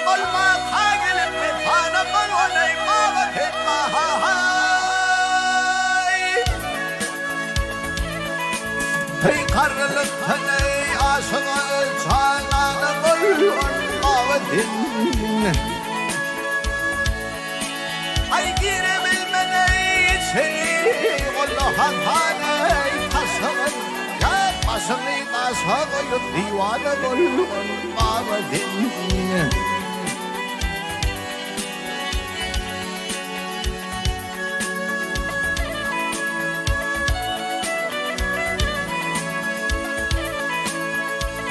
قل ما خاجل المثانة قل ونيما وكتما هاي قرر للثني عاشق الجانا قل ونما ودين أي قيرم المني شري والله هاني قصر يا قصري قصر الديوان قل ونما ودين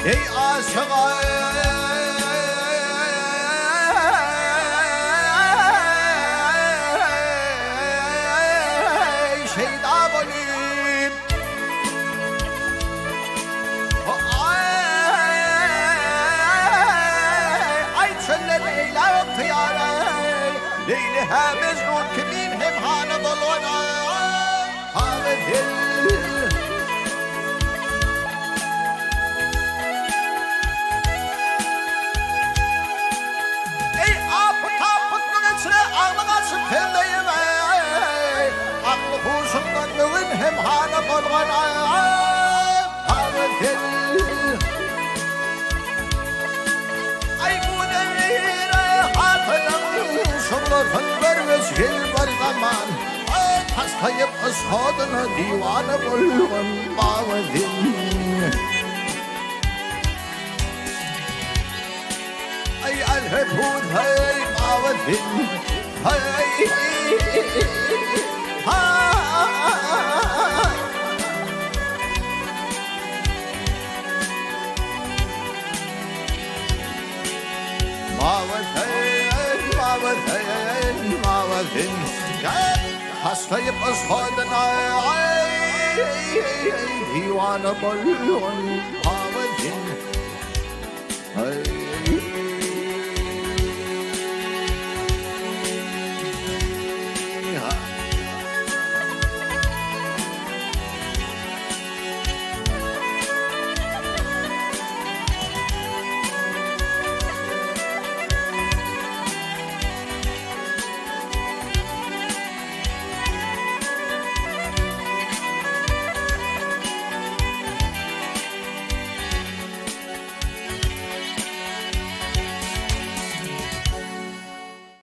ey aşığa şeyda bolim ay çölle leyla tiyara leyleha mecnun kimin hem hana dolona havedil هم هانا قلغنا هاوتل أي مدير حافل شغل فنبر وسهل برغمان تستيب أصحابنا ديوان بلغن باوذن أي الهبود هاي باوذن هاي ماوذن حسيب أصحابنا ديوان بلغن ماوذن